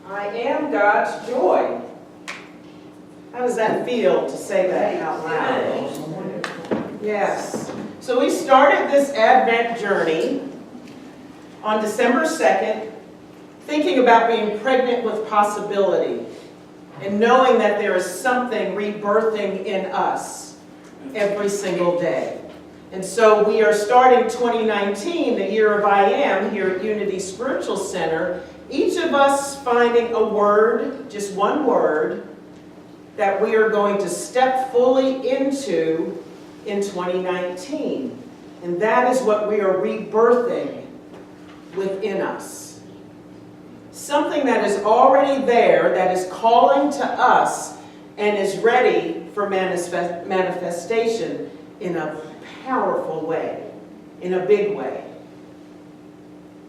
I am God's joy. How does that feel to say that out loud? Yes. So we started this Advent journey on December 2nd, thinking about being pregnant with possibility and knowing that there is something rebirthing in us every single day. And so we are starting 2019, the year of I Am, here at Unity Spiritual Center, each of us finding a word, just one word, that we are going to step fully into in 2019. And that is what we are rebirthing within us. Something that is already there, that is calling to us and is ready for manifestation in a powerful way, in a big way.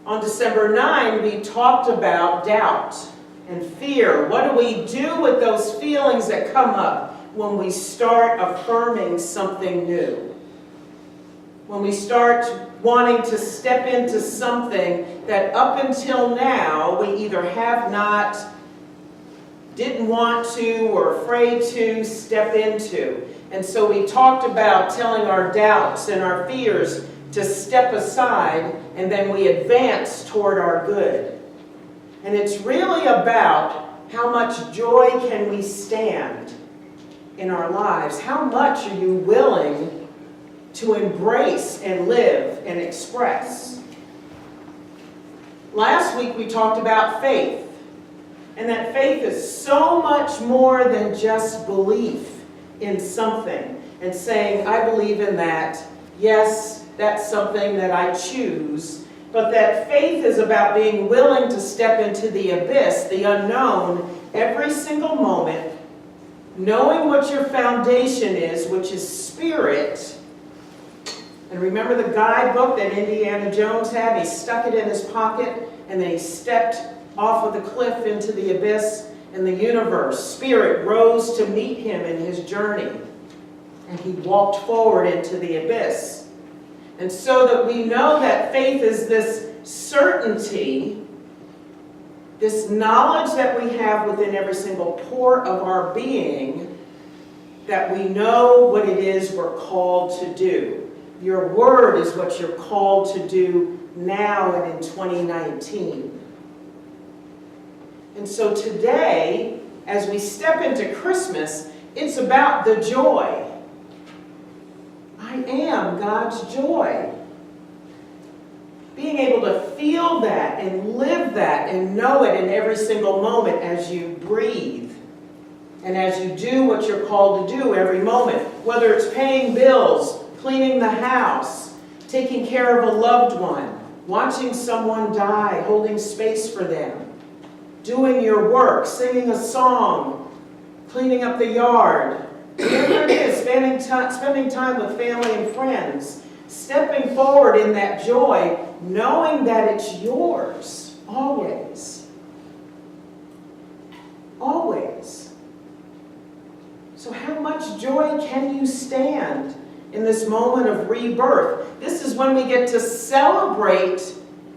On December 9, we talked about doubt and fear. What do we do with those feelings that come up when we start affirming something new? When we start wanting to step into something that up until now we either have not, didn't want to, or afraid to step into. And so we talked about telling our doubts and our fears to step aside, and then we advance toward our good. And it's really about how much joy can we stand in our lives? How much are you willing to embrace and live and express? Last week we talked about faith, and that faith is so much more than just belief in something and saying, I believe in that. Yes, that's something that I choose. But that faith is about being willing to step into the abyss, the unknown, every single moment, knowing what your foundation is, which is spirit. And remember the guidebook that Indiana Jones had? He stuck it in his pocket, and then he stepped off of the cliff into the abyss, and the universe, spirit, rose to meet him in his journey. And he walked forward into the abyss. And so that we know that faith is this certainty, this knowledge that we have within every single pore of our being, that we know what it is we're called to do. Your word is what you're called to do now and in 2019. And so today, as we step into Christmas, it's about the joy. I am God's joy. Being able to feel that and live that and know it in every single moment as you breathe and as you do what you're called to do every moment, whether it's paying bills, cleaning the house, taking care of a loved one, watching someone die, holding space for them, doing your work, singing a song, cleaning up the yard, whatever it is, spending time with family and friends, stepping forward in that joy, knowing that it's yours, always. Always. So how much joy can you stand in this moment of rebirth? This is when we get to celebrate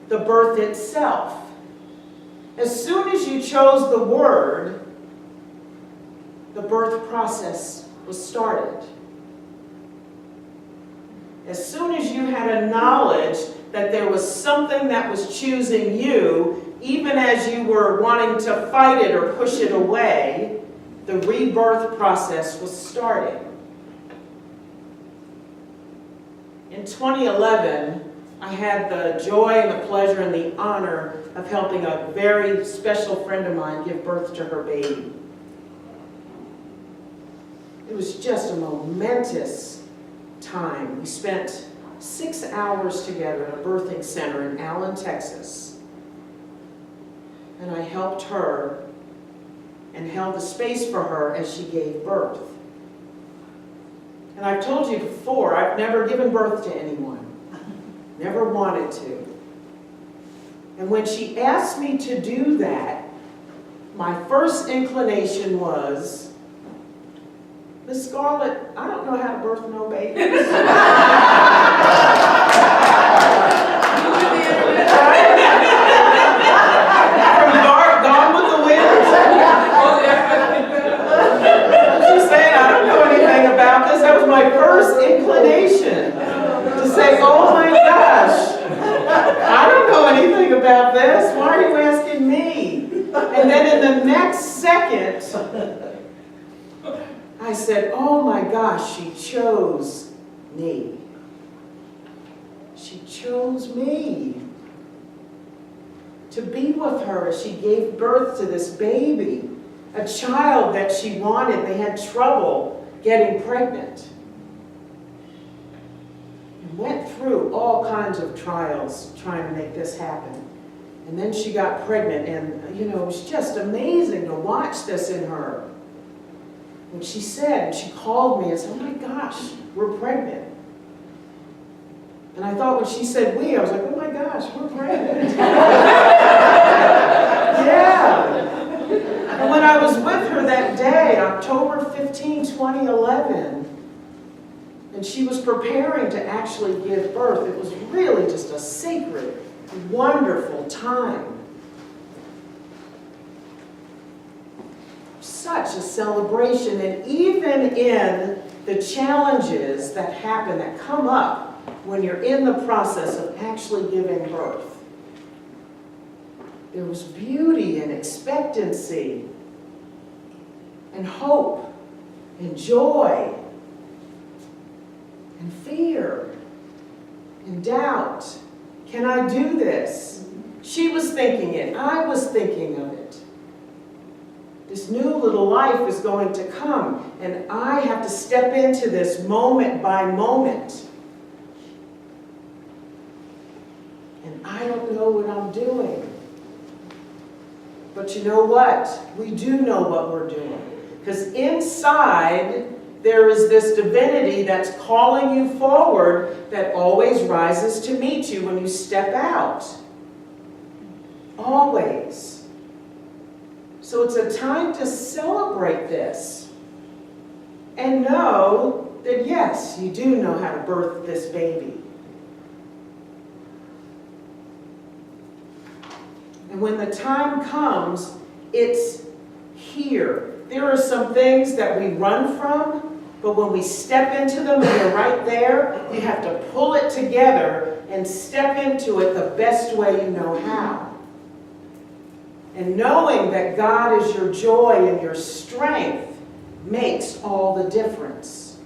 the birth itself. As soon as you chose the word, the birth process was started. As soon as you had a knowledge that there was something that was choosing you, even as you were wanting to fight it or push it away, the rebirth process was starting. In 2011, I had the joy and the pleasure and the honor of helping a very special friend of mine give birth to her baby. It was just a momentous time. We spent 6 hours together at a birthing center in Allen, Texas. And I helped her and held the space for her as she gave birth. And I've told you before, I've never given birth to anyone. Never wanted to. And when she asked me to do that, my first inclination was, Miss Scarlett, I don't know how to birth no babies. From Gone with the Wind And then in the next second, I said, oh my gosh, she chose me. She chose me to be with her as she gave birth to this baby, a child that she wanted. They had trouble getting pregnant. And went through all kinds of trials trying to make this happen. And then she got pregnant, and it was just amazing to watch this in her. When she said, she called me and said, oh my gosh, we're pregnant. And I thought when she said we, I was like, oh my gosh, we're pregnant. Yeah. And when I was with her that day, October 15, 2011, and she was preparing to actually give birth, it was really just a sacred, wonderful time. Such a celebration, and even in the challenges that happen, that come up when you're in the process of actually giving birth, there was beauty and expectancy and hope and joy and fear and doubt. Can I do this? She was thinking it. I was thinking of it. This new little life is going to come, and I have to step into this moment by moment. And I don't know what I'm doing. But you know what? We do know what we're doing. Because inside, there is this divinity that's calling you forward that always rises to meet you when you step out. Always. So it's a time to celebrate this. And know that yes, you do know how to birth this baby. And when the time comes, it's here. There are some things that we run from, but when we step into them and they're right there, you have to pull it together and step into it the best way you know how. And knowing that God is your joy and your strength makes all the difference.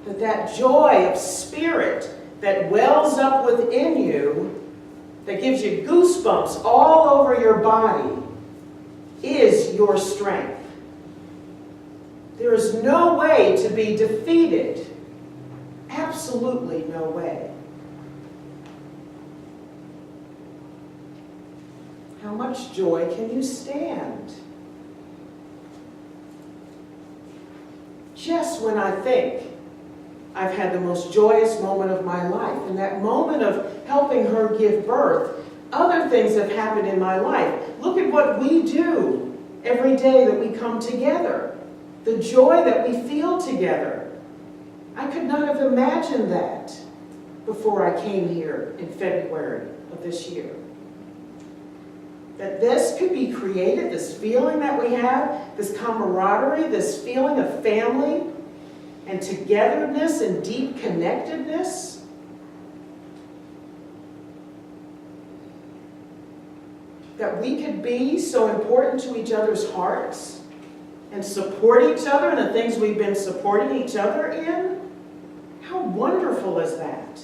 That joy of spirit that wells up within you, that gives you goosebumps all over your body, is your strength. There is no way to be defeated. Absolutely no way. How much joy can you stand? Just when I think I've had the most joyous moment of my life, and that moment of helping her give birth, other things have happened in my life. Look at what we do every day that we come together. The joy that we feel together. I could not have imagined that before I came here in February of this year. That this could be created, this feeling that we have, this camaraderie, this feeling of family and togetherness and deep connectedness. That we could be so important to each other's hearts and support each other in the things we've been supporting each other in. How wonderful is that?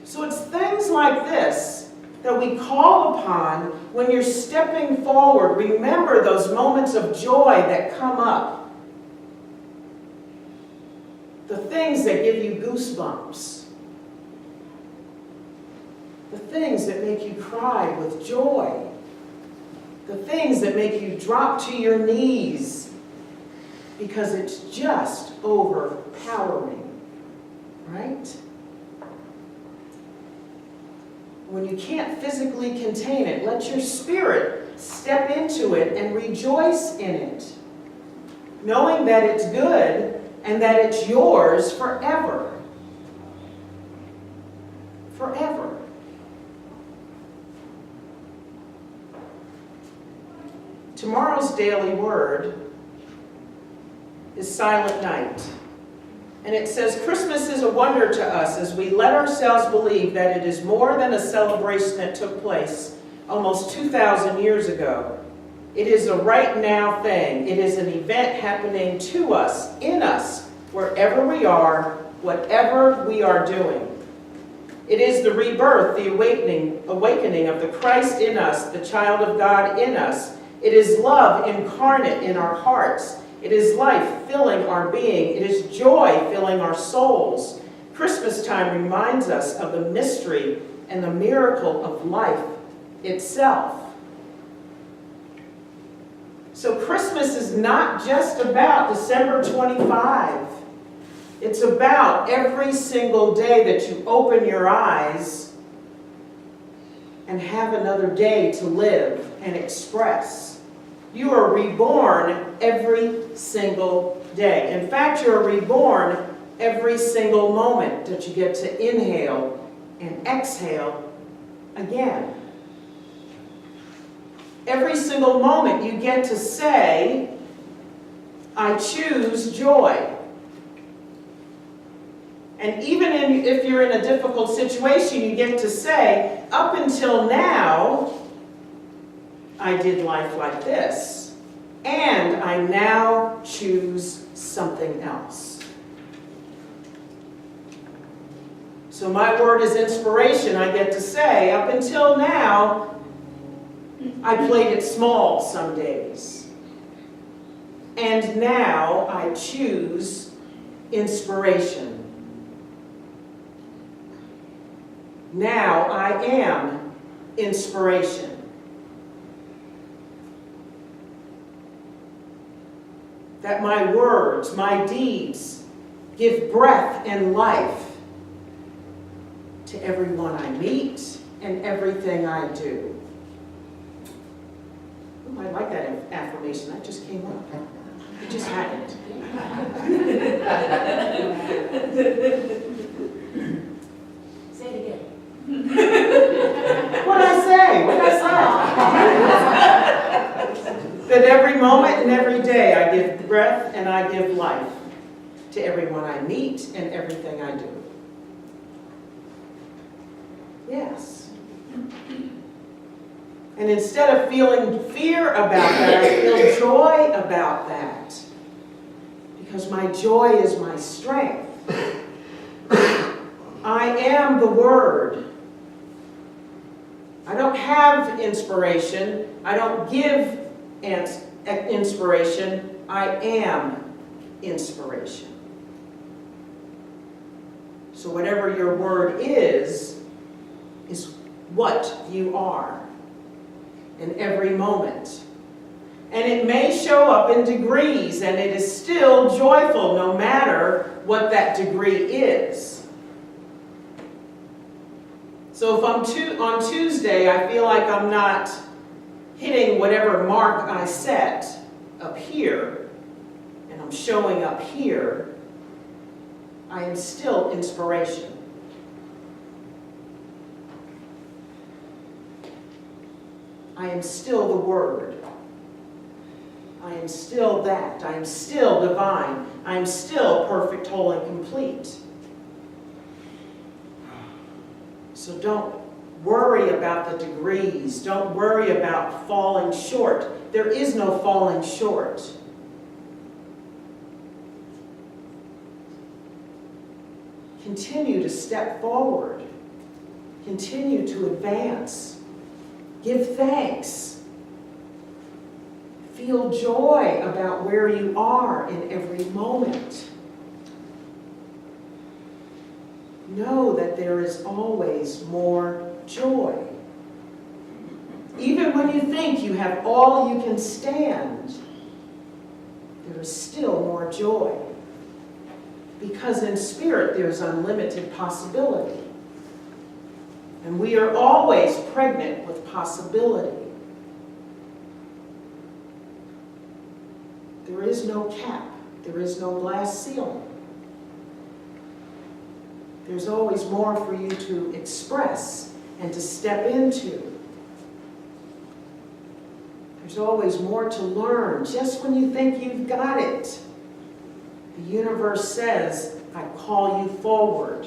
So it's things like this that we call upon when you're stepping forward. Remember those moments of joy that come up. The things that give you goosebumps. The things that make you cry with joy. The things that make you drop to your knees because it's just overpowering, right? When you can't physically contain it, let your spirit step into it and rejoice in it, knowing that it's good and that it's yours forever. Forever. Tomorrow's daily word is Silent Night. And it says, Christmas is a wonder to us as we let ourselves believe that it is more than a celebration that took place almost 2,000 years ago. It is a right now thing. It is an event happening to us, in us, wherever we are, whatever we are doing. It is the rebirth, the awakening of the Christ in us, the child of God in us. It is love incarnate in our hearts. It is life filling our being. It is joy filling our souls. Christmas time reminds us of the mystery and the miracle of life itself. So Christmas is not just about December 25. It's about every single day that you open your eyes and have another day to live and express. You are reborn every single day. In fact, you are reborn every single moment that you get to inhale and exhale again. Every single moment you get to say, I choose joy. And even if you're in a difficult situation, you get to say, up until now, I did life like this, and I now choose something else. So my word is inspiration. I get to say, up until now, I played it small some days. And now I choose inspiration. Now I am inspiration. That my words, my deeds, give breath and life to everyone I meet and everything I do. Ooh, I like that affirmation. That just came up. It just happened. Say it again. What did I say? What did I say? That every moment and every day I give breath and I give life to everyone I meet and everything I do. Yes. And instead of feeling fear about that, I feel joy about that. Because my joy is my strength. I am the Word. I don't have inspiration. I don't give inspiration. I am inspiration. So whatever your word is what you are in every moment. And it may show up in degrees, and it is still joyful no matter what that degree is. So if on Tuesday I feel like I'm not hitting whatever mark I set up here, and I'm showing up here, I am still inspiration. I am still the Word. I am still that. I am still divine. I am still perfect, whole, and complete. So don't worry about the degrees. Don't worry about falling short. There is no falling short. Continue to step forward. Continue to advance. Give thanks. Feel joy about where you are in every moment. Know that there is always more joy. Even when you think you have all you can stand, there is still more joy. Because in spirit there's unlimited possibility. And we are always pregnant with possibility. There is no cap. There is no glass ceiling. There's always more for you to express and to step into. There's always more to learn. Just when you think you've got it, the universe says, I call you forward.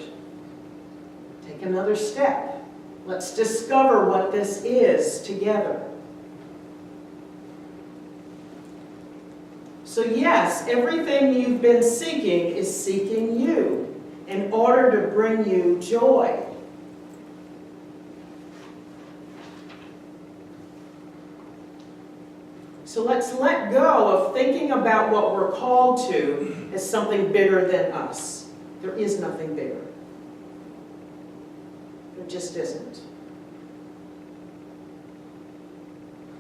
Take another step. Let's discover what this is together. So yes, everything you've been seeking is seeking you in order to bring you joy. So let's let go of thinking about what we're called to as something bigger than us. There is nothing bigger. There just isn't.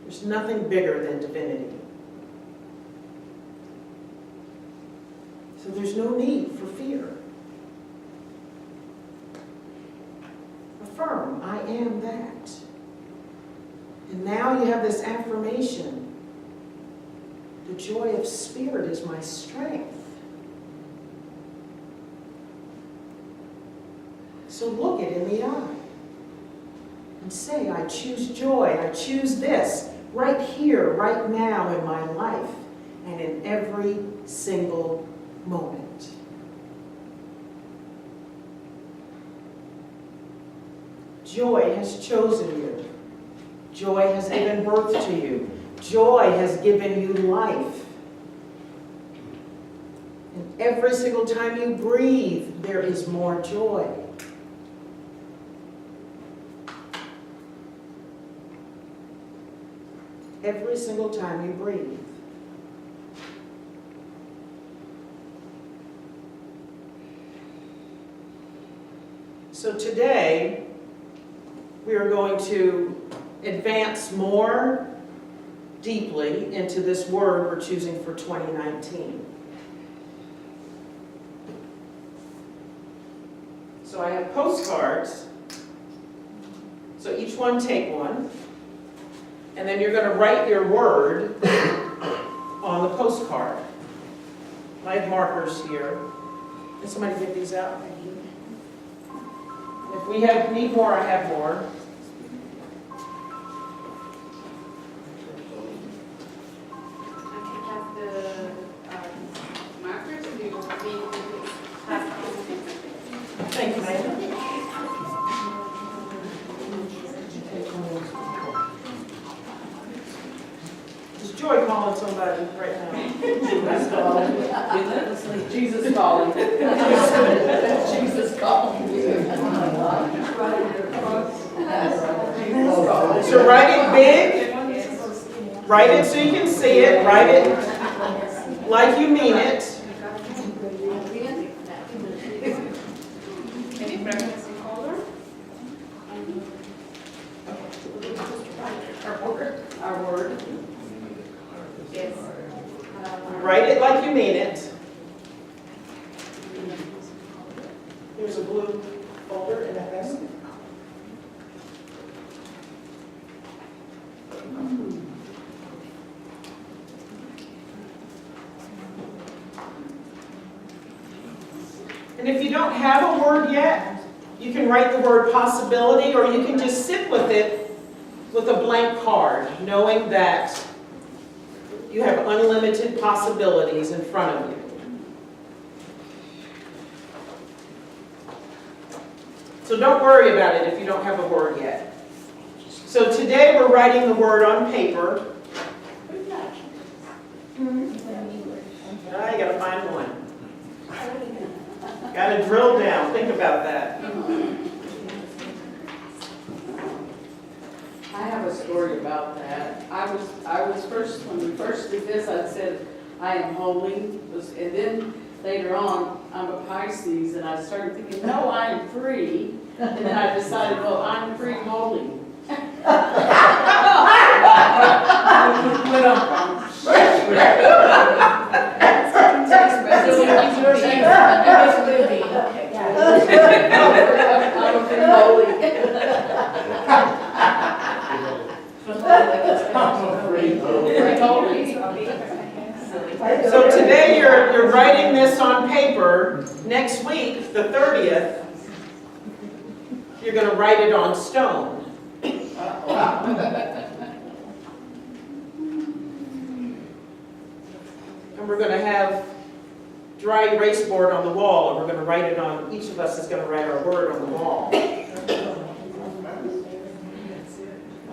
There's nothing bigger than divinity. So there's no need for fear. Affirm, I am that. And now you have this affirmation. The joy of spirit is my strength. So look it in the eye and say, I choose joy. I choose this right here, right now in my life and in every single moment. Joy has chosen you. Joy has given birth to you. Joy has given you life. And every single time you breathe, there is more joy. Every single time you breathe. So today, we are going to advance more deeply into this word we're choosing for 2019. So I have postcards. So each one take one. And then you're going to write your word on the postcard. I have markers here. Can somebody get these out? If we need more, I have more. Thank you, ma'am. Is Joy calling somebody right now? Jesus calling. Jesus calling. Jesus calling. So write it big. Write it so you can see it. Write it like you mean it. Any preference in color? Our word. Yes. Write it like you mean it. Here's a blue folder in that basket. And if you don't have a word yet, you can write the word possibility, or you can just sit with it with a blank card, knowing that you have unlimited possibilities in front of you. So don't worry about it if you don't have a word yet. So today we're writing the word on paper. I gotta find one. Gotta drill down, think about that. I have a story about that. I was first, when we first did this, I said, I am holy. And then later on, I'm a Pisces, and I started thinking, no, I am free. And then I decided, well, I'm free holy. I'm free holy. So today you're writing this on paper. Next week, the 30th, you're going to write it on stone. And we're going to have dry erase board on the wall, and we're going to write it on, each of us is going to write our word on the wall.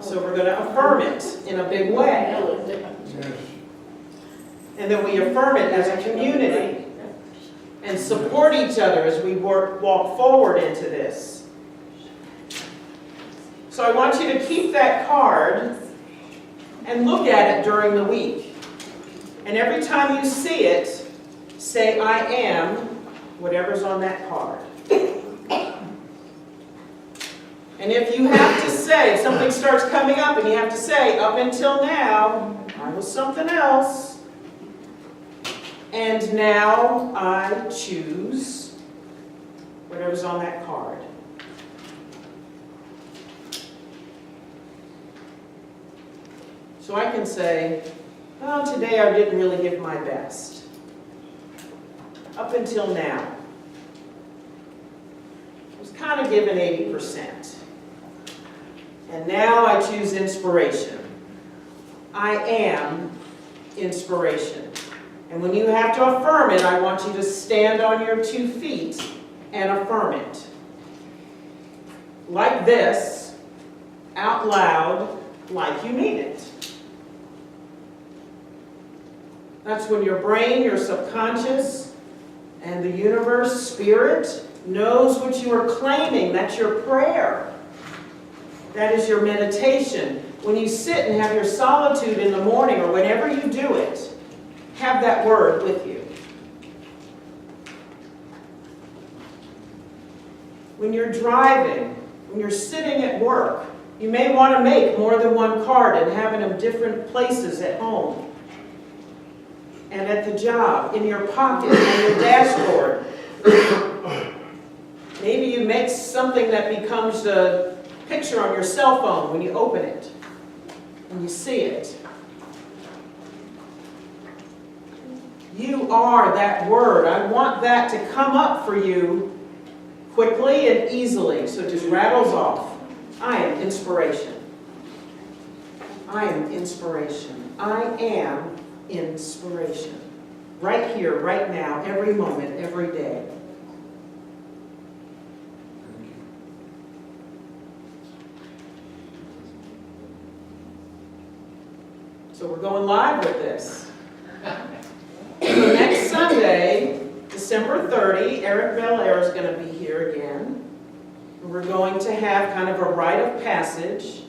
So we're going to affirm it in a big way. And then we affirm it as a community and support each other as we walk forward into this. So I want you to keep that card and look at it during the week. And every time you see it, say, I am whatever's on that card. And if you have to say, if something starts coming up and you have to say, up until now, I was something else, and now I choose whatever's on that card. So I can say, well, today I didn't really give my best. Up until now. I was kind of given 80%. And now I choose inspiration. I am inspiration. And when you have to affirm it, I want you to stand on your 2 feet and affirm it. Like this, out loud, like you mean it. That's when your brain, your subconscious, and the universe, spirit, knows what you are claiming. That's your prayer. That is your meditation. When you sit and have your solitude in the morning or whenever you do it, have that word with you. When you're driving, when you're sitting at work, you may want to make more than one card and have them in different places at home and at the job, in your pocket, on your dashboard. Maybe you make something that becomes a picture on your cell phone when you open it and you see it. You are that word. I want that to come up for you quickly and easily, so it just rattles off. I am inspiration. I am inspiration. I am inspiration. Right here, right now, every moment, every day. So we're going live with this. So next Sunday, December 30, Eric Belair is going to be here again. And we're going to have kind of a rite of passage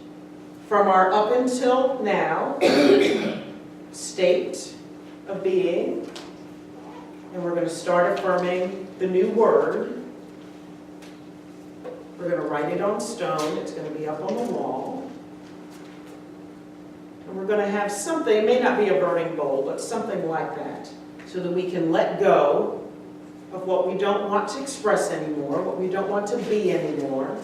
from our up until now state of being. And we're going to start affirming the new word. We're going to write it on stone. It's going to be up on the wall. And we're going to have something, it may not be a burning bowl, but something like that, so that we can let go of what we don't want to express anymore, what we don't want to be anymore,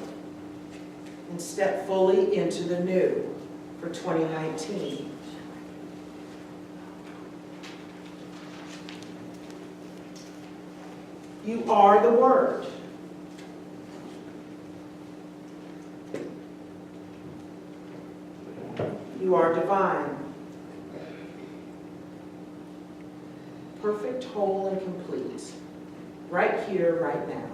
and step fully into the new for 2019. You are the Word. You are divine. Perfect, whole, and complete. Right here, right now.